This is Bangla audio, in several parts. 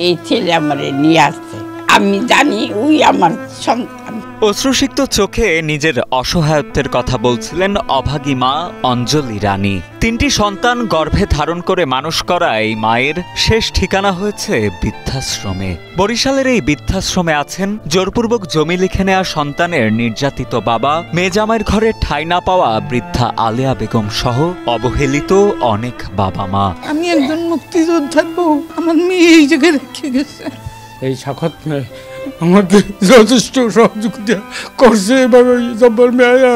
এই ছেলে আমারে নিয়ে আসছে, আমি জানি ওই আমার সন্তান। অশ্রুসিক্ত চোখে নিজের অসহায়ত্বের কথা বলছিলেন অভাগী মা অঞ্জলি রানী। 3টি সন্তান গর্ভে ধারণ করে মানুষ করা এই মায়ের শেষ ঠিকানা হয়েছে বৃদ্ধাশ্রমে। বরিশালের এই বৃদ্ধাশ্রমে আছেন জোরপূর্বক জমি লিখে নেওয়া সন্তানের নির্যাতিত বাবা, মেজামাইয়ের ঘরে ঠাঁই না পাওয়া বৃদ্ধা আলেয়া বেগম সহ অবহেলিত অনেক বাবা মা। আমি একজন মুক্তিযোদ্ধার বউ, আমার মেয়ে এই জায়গায় রেখে গেছে। এই সাক্ষাৎ আমাকে যথেষ্ট সহযোগিতা করছে এভাবে জব্বর মেয়া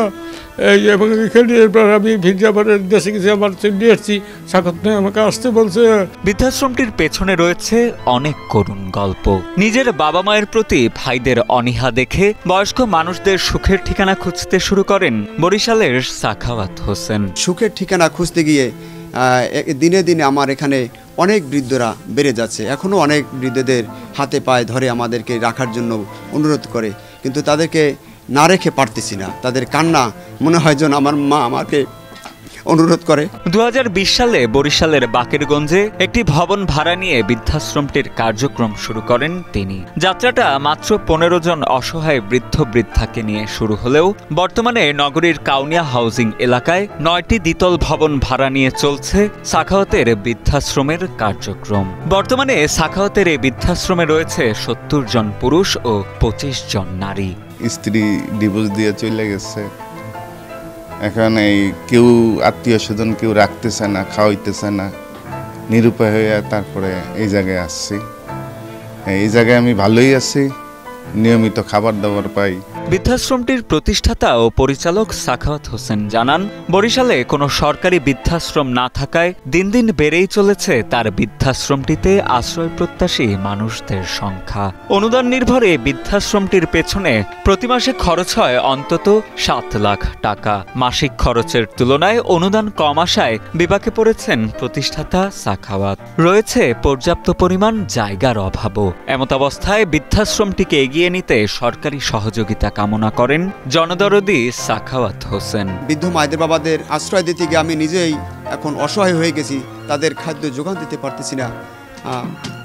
এবং এখানে এরপর আমি ভিড়াবারের দেশে গেছি, আমার চলে এসেছি, সাক্ষাৎ আমাকে আসতে বলছে। বৃদ্ধাশ্রমটির পেছনে রয়েছে অনেক করুণ গল্প। নিজের বাবা মায়ের প্রতি ভাইদের অনীহা দেখে বয়স্ক মানুষদের সুখের ঠিকানা খুঁজতে শুরু করেন বরিশালের সাখাওয়াত হোসেন। সুখের ঠিকানা খুঁজতে গিয়ে দিনে দিনে আমার এখানে অনেক বৃদ্ধরা বেড়ে যাচ্ছে। এখনও অনেক বৃদ্ধদের হাতে পায়ে ধরে আমাদেরকে রাখার জন্য অনুরোধ করে, কিন্তু তাদেরকে না রেখে পারতেছি না। তাদের কান্না মনে হয় যেন আমার মা আমাকে অনুরোধ করে। 2020 সালে বরিশালের বাকেরগঞ্জে একটি ভবন ভাড়া নিয়ে বৃদ্ধাশ্রমটির কার্যক্রম শুরু করেন তিনি। যাত্রাটা মাত্র 15 জন অসহায় বৃদ্ধ বৃদ্ধাকে নিয়ে শুরু হলেও বর্তমানে নগরীর কাউনিয়া হাউজিং এলাকায় 9টি দ্বিতল ভবন ভাড়া নিয়ে চলছে সাখাওয়াতের বৃদ্ধাশ্রমের কার্যক্রম। বর্তমানে সাখাওয়াতের এই বৃদ্ধাশ্রমে রয়েছে 70 জন পুরুষ ও 25 জন নারী। স্ত্রী ডিভোর্স দিয়ে চলে গেছে, এখন এই কেউ আত্মীয় স্বজন কেউ রাখতেছে না, খাওয়াইতেছে না, নিরুপায় হয়ে তারপরে এই জায়গায় আসছি। এই জায়গায় আমি ভালোই আছি, নিয়মিত খাবার দাবার পাই। বৃদ্ধাশ্রমটির প্রতিষ্ঠাতা ও পরিচালক সাখাওয়াত হোসেন জানান, বরিশালে কোনো সরকারি বৃদ্ধাশ্রম না থাকায় দিন দিন বেড়েই চলেছে তার বৃদ্ধাশ্রমটিতে আশ্রয় প্রত্যাশী মানুষদের সংখ্যা। অনুদান নির্ভরে বৃদ্ধাশ্রমটির পেছনে প্রতি মাসে খরচ হয় অন্তত 7 লাখ টাকা। মাসিক খরচের তুলনায় অনুদান কম আসায় বিপাকে পড়েছেন প্রতিষ্ঠাতা সাখাওয়াত। রয়েছে পর্যাপ্ত পরিমাণ জায়গার অভাবও। এমতাবস্থায় বৃদ্ধাশ্রমটিকে এগিয়ে নিতে সরকারি সহযোগিতা কামনা করেন জনদরদি সাখাওয়াত হোসেন। বৃদ্ধ মায়েদের বাবাদের আশ্রয় দিতে গিয়ে আমি নিজেই এখন অসহায় হয়ে গেছি, তাদের খাদ্য যোগান দিতে পারতেছি না।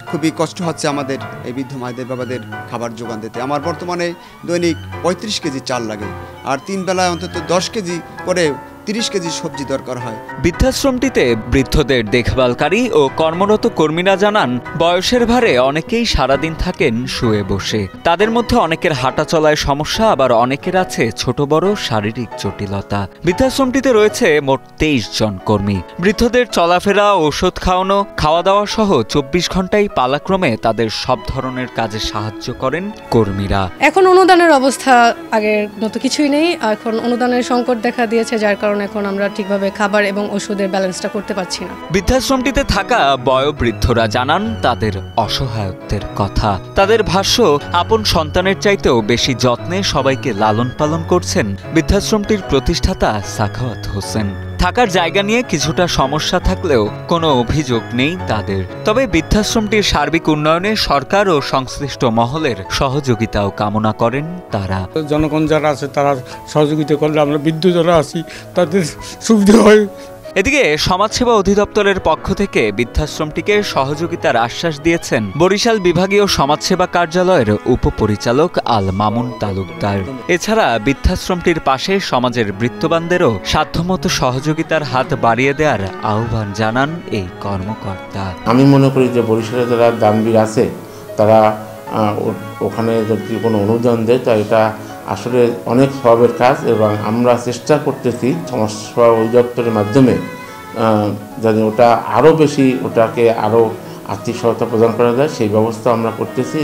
খুবই কষ্ট হচ্ছে আমাদের এই বৃদ্ধ মায়েদের বাবাদের খাবার যোগান দিতে। আমার বর্তমানে দৈনিক 35 কেজি চাল লাগে, আর 3 বেলায় অন্তত 10 কেজি করে 30 কেজি সবজি দরকার হয়। বৃদ্ধাশ্রমটিতে বৃদ্ধদের দেখভালকারী ও কর্মরত কর্মীরা জানান, বয়সের ভারে অনেকেই সারাদিন থাকেন শুয়ে বসে। তাদের মধ্যে অনেকের হাঁটা চলায় সমস্যা, আবার অনেকের আছে ছোট বড় শারীরিক জটিলতা। বৃদ্ধাশ্রমটিতে রয়েছে মোট 23 জন কর্মী। বৃদ্ধদের চলাফেরা, ঔষধ খাওয়ানো, খাওয়া দাওয়া সহ 24 ঘন্টায় পালাক্রমে তাদের সব ধরনের কাজে সাহায্য করেন কর্মীরা। এখন অনুদানের অবস্থা আগের মতো কিছুই নেই। এখন অনুদানের সংকট দেখা দিয়েছে, যার কারণে এখন আমরা ঠিকভাবে খাবার এবং ওষুধের ব্যালেন্সটা করতে পারছি না। বৃদ্ধাশ্রমটিতে থাকা বয়োবৃদ্ধরা জানান তাদের অসহায়ত্বের কথা। তাদের ভাষ্য, আপন সন্তানের চাইতেও বেশি যত্নে সবাইকে লালন পালন করছেন বৃদ্ধাশ্রমটির প্রতিষ্ঠাতা সাখাওয়াত হোসেন। থাকার জায়গা নিয়ে কিছুটা সমস্যা থাকলেও কোনো অভিযোগ নেই তাদের। তবে বৃদ্ধাশ্রমটির সার্বিক উন্নয়নে সরকার ও সংশ্লিষ্ট মহলের সহযোগিতাও কামনা করেন তারা। জনগণ যারা আছে তারা সহযোগিতা করলে আমরা বৃদ্ধ যারা আছি তাদের সুবিধা হয়। এদিকে সমাজসেবা অধিদপ্তরের পক্ষ থেকে বৃদ্ধাশ্রমটিকে সহযোগিতার আশ্বাস দিয়েছেন বরিশাল বিভাগীয় সমাজসেবা কার্যালয়ের উপপরিচালক আল মামুন তালুকদার। এছাড়া বৃদ্ধাশ্রমটির পাশে সমাজের বৃত্তবানদেরও সাধ্যমতো সহযোগিতার হাত বাড়িয়ে দেওয়ার আহ্বান জানান এই কর্মকর্তা। আমি মনে করি যে বরিশালে যারা দানবীর আছে তারা ওখানে যদি কোনো অনুদান দেয় তা এটা আসলে অনেক সবের কাজ, এবং আমরা চেষ্টা করতেছি সমাজসেবা অধিদপ্তরের মাধ্যমে যাতে ওটা আরও বেশি, ওটাকে আরও আর্থিক সহায়তা প্রদান করা যায় সেই ব্যবস্থা আমরা করতেছি।